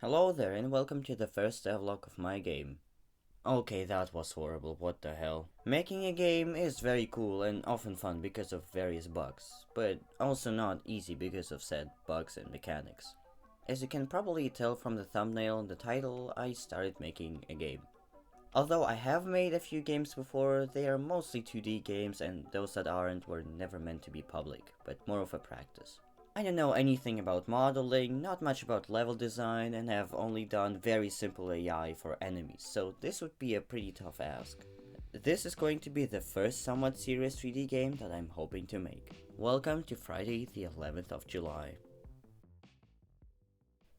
Hello there and welcome to the first devlog of my game. Okay, that was horrible, what the hell. Making a game is very cool and often fun because of various bugs, but also not easy because of said bugs and mechanics. As you can probably tell from the thumbnail and the title, I started making a game. Although I have made a few games before, they are mostly 2D games and those that aren't were never meant to be public, but more of a practice. I don't know anything about modeling, not much about level design, and have only done very simple AI for enemies, so this would be a pretty tough ask. This is going to be the first somewhat serious 3D game that I'm hoping to make. Welcome to Friday the 11th of July.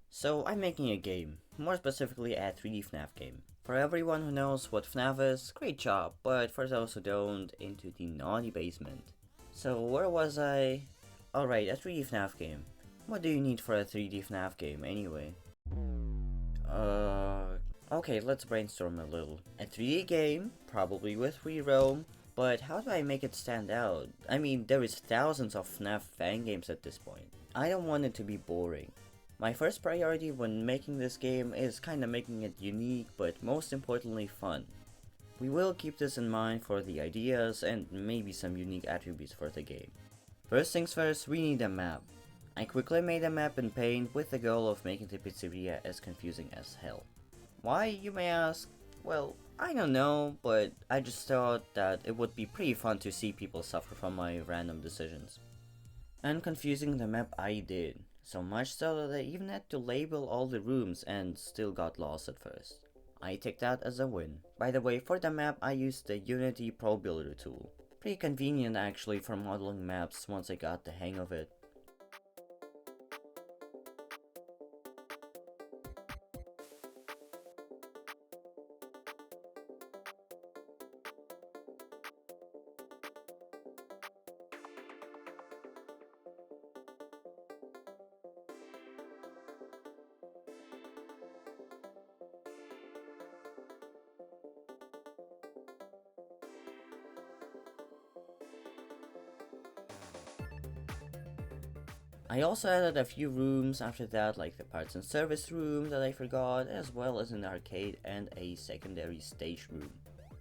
So I'm making a game, more specifically a 3D FNAF game. For everyone who knows what FNAF is, great job, but for those who don't, into the naughty basement. So where was I? Alright, a 3D FNAF game. What do you need for a 3D FNAF game anyway? Okay, let's brainstorm a little. A 3D game, probably with free roam, but how do I make it stand out? I mean, there is thousands of FNAF fan games at this point. I don't want it to be boring. My first priority when making this game is kinda making it unique, but most importantly fun. We will keep this in mind for the ideas and maybe some unique attributes for the game. First things first, we need a map. I quickly made a map in Paint with the goal of making the pizzeria as confusing as hell. Why, you may ask? Well, I don't know, but I just thought that it would be pretty fun to see people suffer from my random decisions. And confusing the map I did, so much so that I even had to label all the rooms and still got lost at first. I take that as a win. By the way, for the map I used the Unity Pro Builder tool. Pretty convenient actually for modeling maps once I got the hang of it. I also added a few rooms after that, like the parts and service room that I forgot, as well as an arcade and a secondary stage room.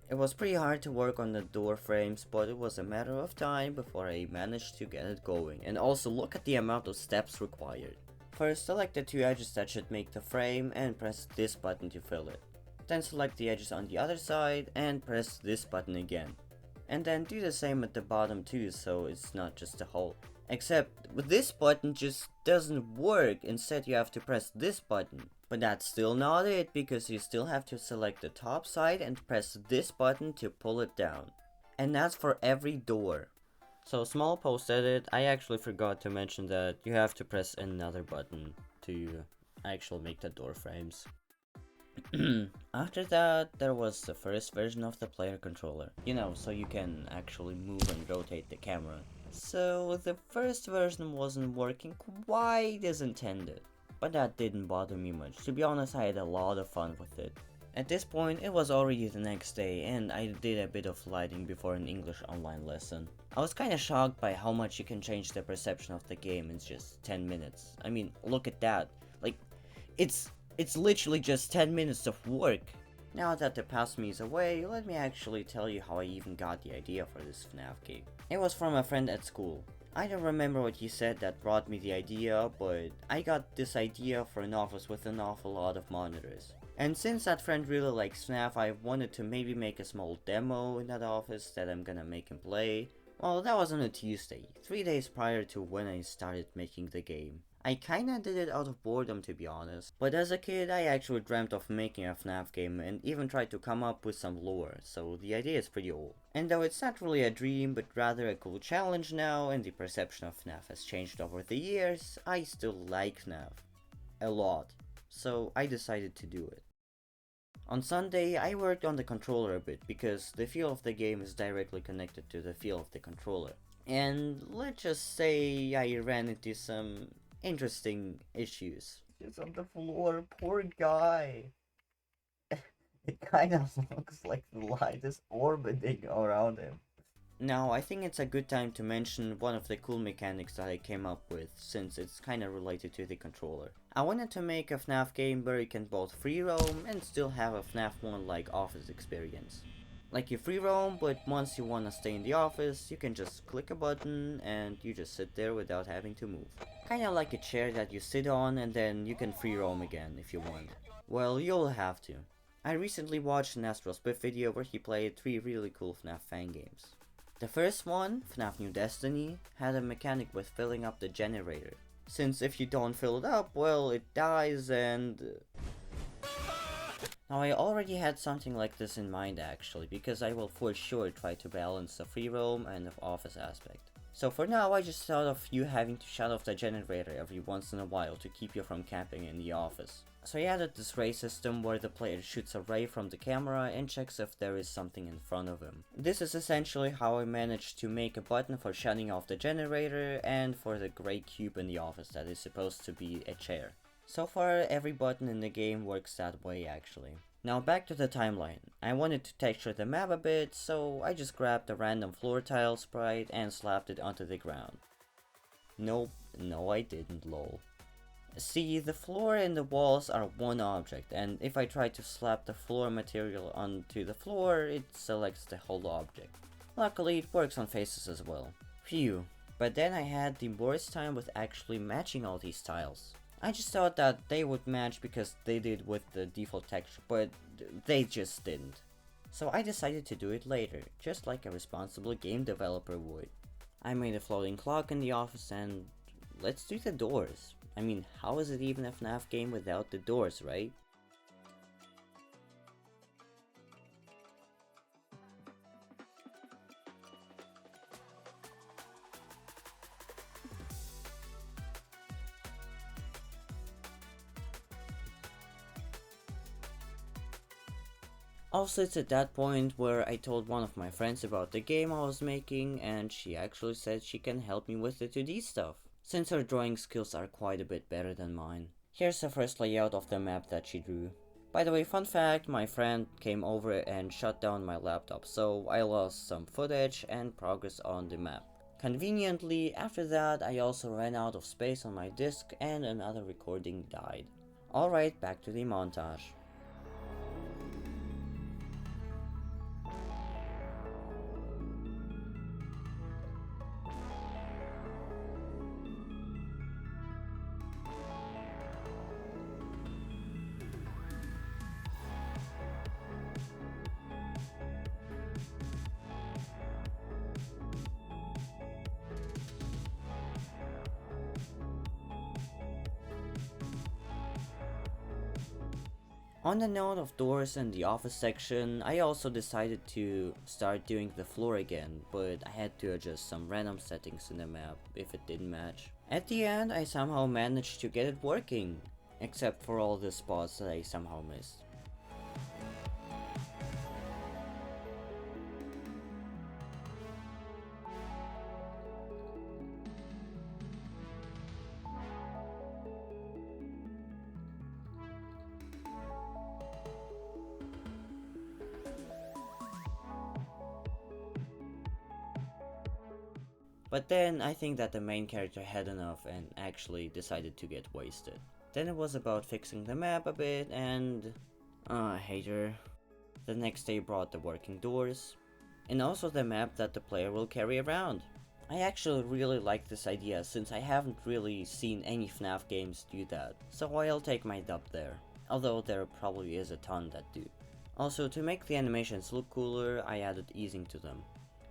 It was pretty hard to work on the door frames, but it was a matter of time before I managed to get it going. And also look at the amount of steps required. First, select the two edges that should make the frame and press this button to fill it. Then select the edges on the other side and press this button again. And then do the same at the bottom too, so it's not just a hole. Except this button just doesn't work, instead you have to press this button. But that's still not it, because you still have to select the top side and press this button to pull it down. And that's for every door. So small post edit, I actually forgot to mention that you have to press another button to actually make the door frames. After that, there was the first version of the player controller. You know, so you can actually move and rotate the camera. So the first version wasn't working quite as intended. But that didn't bother me much. To be honest, I had a lot of fun with it. At this point, it was already the next day and I did a bit of lighting before an English online lesson. I was kinda shocked by how much you can change the perception of the game in just 10 minutes. I mean, look at that. Like, it's literally just 10 minutes of work. Now that the past me is away, let me actually tell you how I even got the idea for this FNAF game. It was from a friend at school. I don't remember what he said that brought me the idea, but I got this idea for an office with an awful lot of monitors. And since that friend really likes FNAF, I wanted to maybe make a small demo in that office that I'm gonna make him play. Well, that was on a Tuesday, 3 days prior to when I started making the game. I kinda did it out of boredom, to be honest, but as a kid I actually dreamt of making a FNAF game and even tried to come up with some lore, so the idea is pretty old. And though it's not really a dream but rather a cool challenge now and the perception of FNAF has changed over the years, I still like FNAF. A lot. So I decided to do it. On Sunday, I worked on the controller a bit because the feel of the game is directly connected to the feel of the controller. And let's just say I ran into some interesting issues. He's on the floor, poor guy. It kind of looks like the light is orbiting around him. Now, I think it's a good time to mention one of the cool mechanics that I came up with, since it's kinda related to the controller. I wanted to make a FNAF game where you can both free roam and still have a FNAF 1 like office experience. Like you free roam, but once you wanna stay in the office, you can just click a button and you just sit there without having to move. Kinda like a chair that you sit on and then you can free roam again if you want. Well, you'll have to. I recently watched an Astral Spiff video where he played 3 really cool FNAF fan games. The first one, FNAF New Destiny, had a mechanic with filling up the generator. Since if you don't fill it up, well, it dies and... Now I already had something like this in mind actually, because I will for sure try to balance the free roam and the office aspect. So for now I just thought of you having to shut off the generator every once in a while to keep you from camping in the office. So I added this ray system where the player shoots a ray from the camera and checks if there is something in front of him. This is essentially how I managed to make a button for shutting off the generator and for the gray cube in the office that is supposed to be a chair. So far every button in the game works that way actually. Now back to the timeline. I wanted to texture the map a bit, so I just grabbed a random floor tile sprite and slapped it onto the ground. Nope, no I didn't, lol. See, the floor and the walls are one object, and if I try to slap the floor material onto the floor, it selects the whole object. Luckily, it works on faces as well. Phew. But then I had the worst time with actually matching all these tiles. I just thought that they would match because they did with the default texture, but they just didn't. So I decided to do it later, just like a responsible game developer would. I made a floating clock in the office and let's do the doors. I mean, how is it even a FNAF game without the doors, right? Also, it's at that point where I told one of my friends about the game I was making and she actually said she can help me with the 2D stuff, since her drawing skills are quite a bit better than mine. Here's the first layout of the map that she drew. By the way, fun fact, my friend came over and shut down my laptop, so I lost some footage and progress on the map. Conveniently, after that I also ran out of space on my disk and another recording died. Alright, back to the montage. On the note of doors and the office section, I also decided to start doing the floor again, but I had to adjust some random settings in the map if it didn't match. At the end, I somehow managed to get it working, except for all the spots that I somehow missed. But then I think that the main character had enough and actually decided to get wasted. Then it was about fixing the map a bit and... I hate her. The next day brought the working doors. And also the map that the player will carry around. I actually really like this idea since I haven't really seen any FNAF games do that. So I'll take my dub there. Although there probably is a ton that do. Also, to make the animations look cooler, I added easing to them.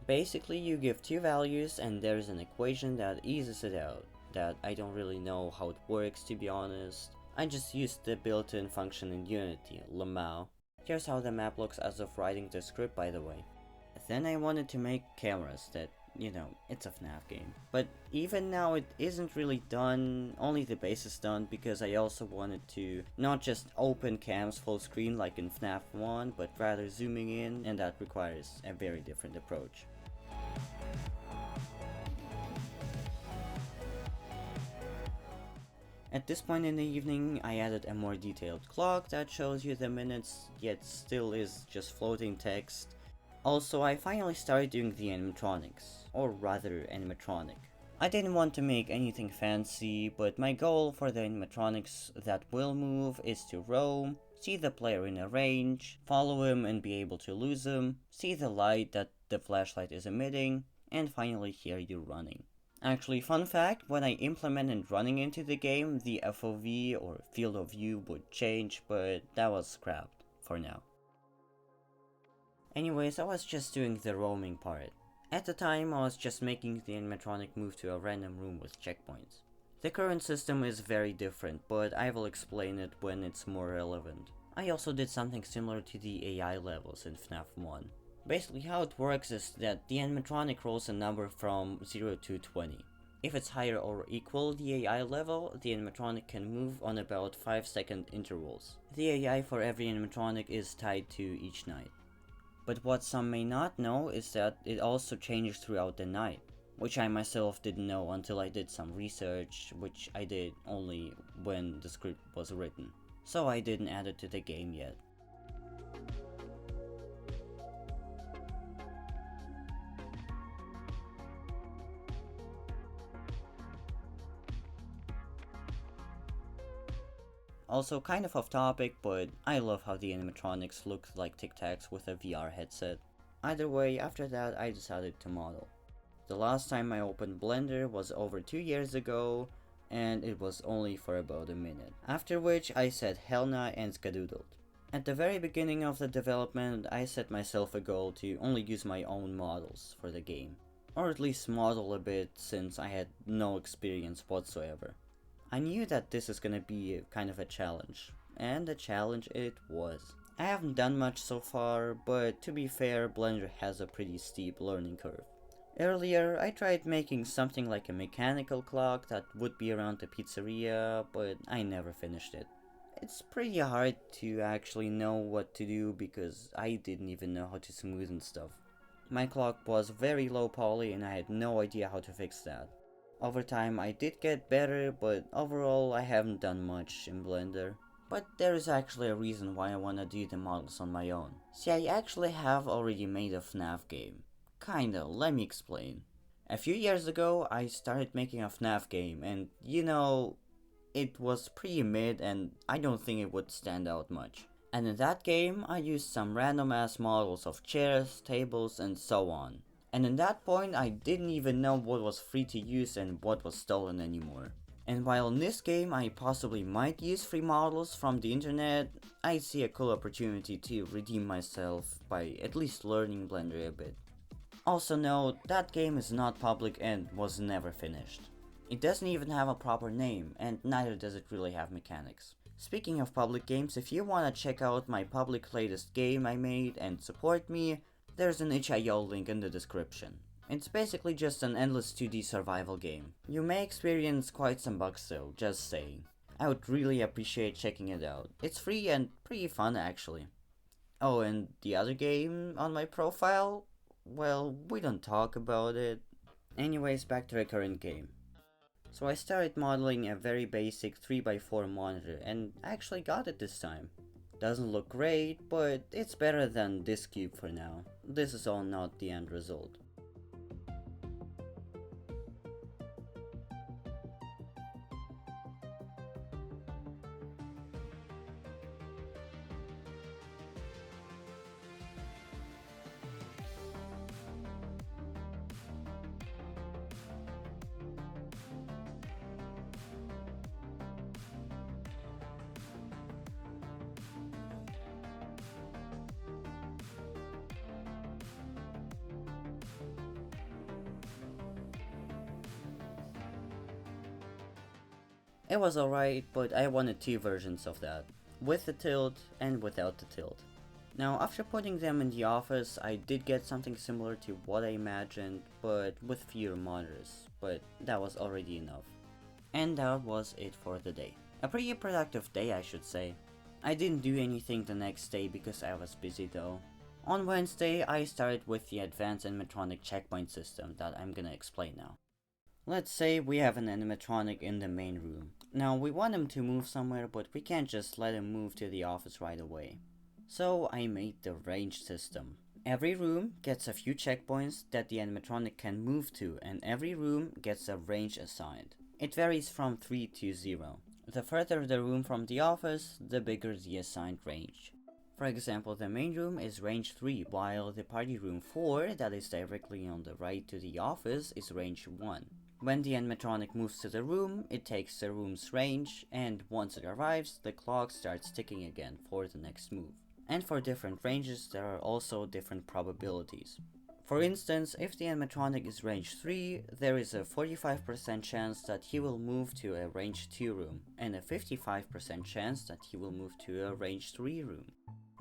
Basically, you give 2 values and there's an equation that eases it out, that I don't really know how it works to be honest. I just used the built-in function in Unity, lemao. Here's how the map looks as of writing the script by the way. Then I wanted to make cameras that, you know, it's a FNAF game. But even now it isn't really done, only the base is done because I also wanted to not just open cams full screen like in FNAF 1, but rather zooming in, and that requires a very different approach. At this point in the evening, I added a more detailed clock that shows you the minutes, yet still is just floating text. Also, I finally started doing the animatronics, or rather animatronic. I didn't want to make anything fancy, but my goal for the animatronics that will move is to roam, see the player in a range, follow him and be able to lose him, see the light that the flashlight is emitting, and finally hear you running. Actually, fun fact, when I implemented running into the game, the FOV or field of view would change, but that was scrapped for now. Anyways, I was just doing the roaming part. At the time, I was just making the animatronic move to a random room with checkpoints. The current system is very different, but I will explain it when it's more relevant. I also did something similar to the AI levels in FNAF 1. Basically how it works is that the animatronic rolls a number from 0 to 20. If it's higher or equal the AI level, the animatronic can move on about 5-second intervals. The AI for every animatronic is tied to each night. But what some may not know is that it also changes throughout the night, which I myself didn't know until I did some research, which I did only when the script was written. So I didn't add it to the game yet. Also, kind of off topic, but I love how the animatronics look like Tic Tacs with a VR headset. Either way, after that I decided to model. The last time I opened Blender was over 2 years ago, and it was only for about a minute. After which I said hell nah and skadoodled. At the very beginning of the development, I set myself a goal to only use my own models for the game. Or at least model a bit, since I had no experience whatsoever. I knew that this is gonna be kind of a challenge, and a challenge it was. I haven't done much so far, but to be fair, Blender has a pretty steep learning curve. Earlier, I tried making something like a mechanical clock that would be around the pizzeria, but I never finished it. It's pretty hard to actually know what to do because I didn't even know how to smoothen stuff. My clock was very low poly and I had no idea how to fix that. Over time I did get better, but overall I haven't done much in Blender. But there is actually a reason why I wanna do the models on my own. See, I actually have already made a FNAF game. Kinda, let me explain. A few years ago I started making a FNAF game and you know, it was pretty mid and I don't think it would stand out much. And in that game I used some random ass models of chairs, tables and so on. And in that point I didn't even know what was free to use and what was stolen anymore. And while in this game I possibly might use free models from the internet, I see a cool opportunity to redeem myself by at least learning Blender a bit. Also note, that game is not public and was never finished. It doesn't even have a proper name, and neither does it really have mechanics. Speaking of public games, if you wanna check out my public latest game I made and support me, there's an itch.io link in the description. It's basically just an endless 2D survival game. You may experience quite some bugs though, just saying. I would really appreciate checking it out. It's free and pretty fun actually. Oh, and the other game on my profile? Well, we don't talk about it. Anyways, back to the current game. So I started modeling a very basic 3x4 monitor and actually got it this time. Doesn't look great, but it's better than this cube for now. This is all not the end result. It was alright, but I wanted two versions of that, with the tilt and without the tilt. Now, after putting them in the office, I did get something similar to what I imagined, but with fewer monitors, but that was already enough. And that was it for the day. A pretty productive day, I should say. I didn't do anything the next day because I was busy though. On Wednesday, I started with the advanced animatronic checkpoint system that I'm gonna explain now. Let's say we have an animatronic in the main room. Now we want him to move somewhere, but we can't just let him move to the office right away. So I made the range system. Every room gets a few checkpoints that the animatronic can move to, and every room gets a range assigned. It varies from 3 to 0. The further the room from the office, the bigger the assigned range. For example, the main room is range 3, while the party room 4, that is directly on the right to the office, is range 1. When the animatronic moves to the room, it takes the room's range, and once it arrives, the clock starts ticking again for the next move. And for different ranges, there are also different probabilities. For instance, if the animatronic is range 3, there is a 45% chance that he will move to a range 2 room, and a 55% chance that he will move to a range 3 room.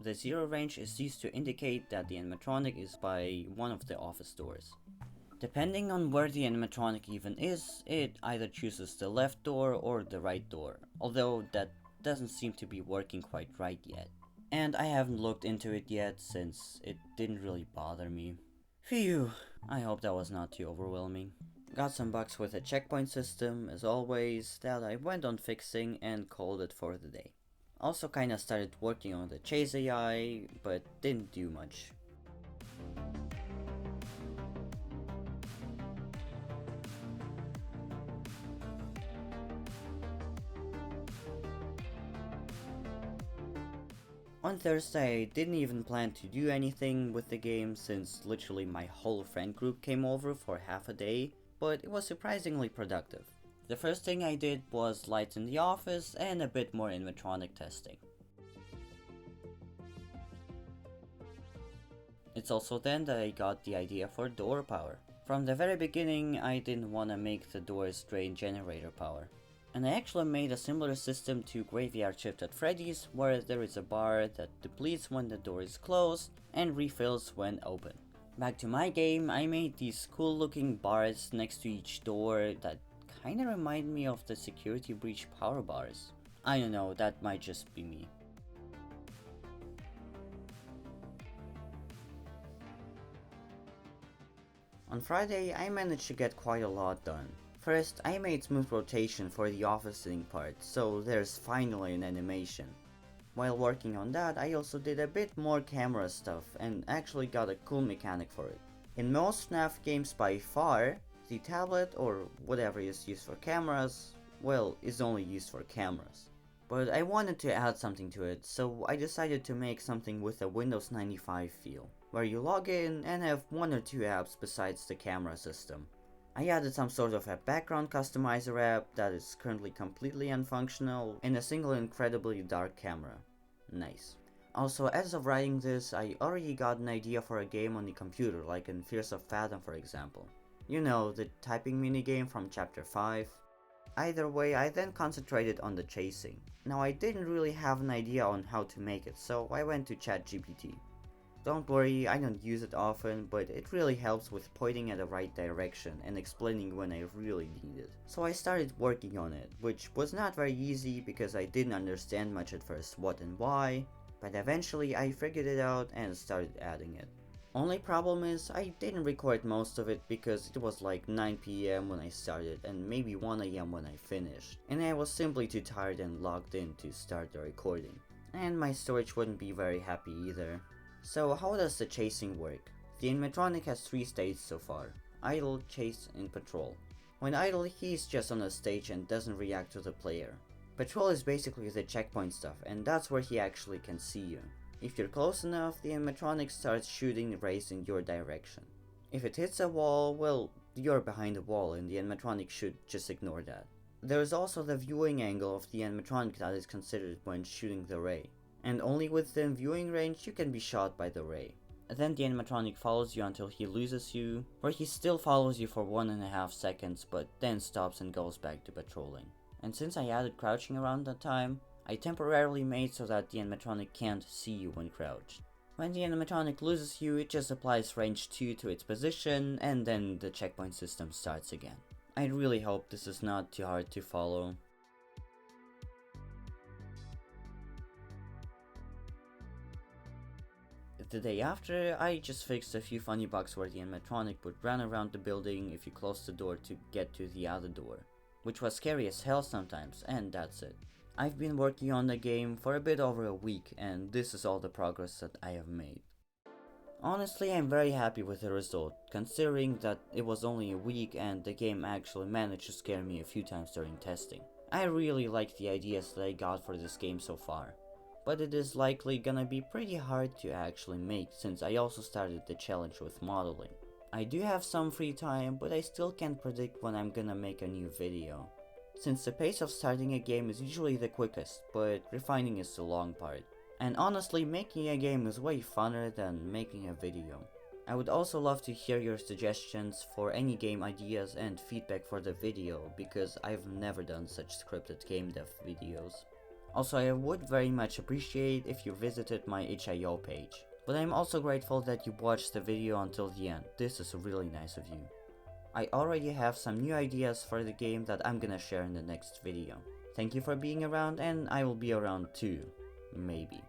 The 0 range is used to indicate that the animatronic is by one of the office doors. Depending on where the animatronic even is, it either chooses the left door or the right door, although that doesn't seem to be working quite right yet. And I haven't looked into it yet since it didn't really bother me. Phew, I hope that was not too overwhelming. Got some bugs with the checkpoint system, as always, that I went on fixing and called it for the day. Also kinda started working on the chase AI, but didn't do much. On Thursday, I didn't even plan to do anything with the game since literally my whole friend group came over for half a day, but it was surprisingly productive. The first thing I did was lights in the office and a bit more animatronic testing. It's also then that I got the idea for door power. From the very beginning, I didn't want to make the doors drain generator power. And I actually made a similar system to Graveyard Shift at Freddy's, where there is a bar that depletes when the door is closed and refills when open. Back to my game, I made these cool looking bars next to each door that kinda remind me of the security breach power bars. I don't know, that might just be me. On Friday, I managed to get quite a lot done. First, I made smooth rotation for the office sitting part, so there's finally an animation. While working on that, I also did a bit more camera stuff and actually got a cool mechanic for it. In most FNAF games by far, the tablet or whatever is used for cameras, well, is only used for cameras. But I wanted to add something to it, so I decided to make something with a Windows 95 feel, where you log in and have one or two apps besides the camera system. I added some sort of a background customizer app that is currently completely unfunctional and a single incredibly dark camera. Nice. Also, as of writing this, I already got an idea for a game on the computer, like in Fears of Fathom for example. You know, the typing minigame from chapter 5. Either way, I then concentrated on the chasing. Now I didn't really have an idea on how to make it, so I went to ChatGPT. Don't worry, I don't use it often, but it really helps with pointing at the right direction and explaining when I really need it. So I started working on it, which was not very easy because I didn't understand much at first what and why, but eventually I figured it out and started adding it. Only problem is, I didn't record most of it because it was like 9 PM when I started and maybe 1 AM when I finished, and I was simply too tired and logged in to start the recording. And my storage wouldn't be very happy either. So how does the chasing work? The animatronic has 3 states so far: idle, chase, and patrol. When idle, he's just on a stage and doesn't react to the player. Patrol is basically the checkpoint stuff, and that's where he actually can see you. If you're close enough, the animatronic starts shooting rays in your direction. If it hits a wall, well, you're behind a wall and the animatronic should just ignore that. There is also the viewing angle of the animatronic that is considered when shooting the ray. And only within viewing range you can be shot by the ray. Then the animatronic follows you until he loses you, where he still follows you for 1.5 seconds but then stops and goes back to patrolling. And since I added crouching around that time, I temporarily made so that the animatronic can't see you when crouched. When the animatronic loses you, it just applies range 2 to its position and then the checkpoint system starts again. I really hope this is not too hard to follow. The day after, I just fixed a few funny bugs where the animatronic would run around the building if you closed the door to get to the other door, which was scary as hell sometimes, and that's it. I've been working on the game for a bit over a week, and this is all the progress that I have made. Honestly, I'm very happy with the result, considering that it was only a week and the game actually managed to scare me a few times during testing. I really like the ideas that I got for this game so far, but it is likely gonna be pretty hard to actually make since I also started the challenge with modeling. I do have some free time, but I still can't predict when I'm gonna make a new video, since the pace of starting a game is usually the quickest, but refining is the long part. And honestly, making a game is way funner than making a video. I would also love to hear your suggestions for any game ideas and feedback for the video, because I've never done such scripted game dev videos. Also, I would very much appreciate if you visited my itch.io page. But I'm also grateful that you watched the video until the end. This is really nice of you. I already have some new ideas for the game that I'm gonna share in the next video. Thank you for being around, and I will be around too. Maybe.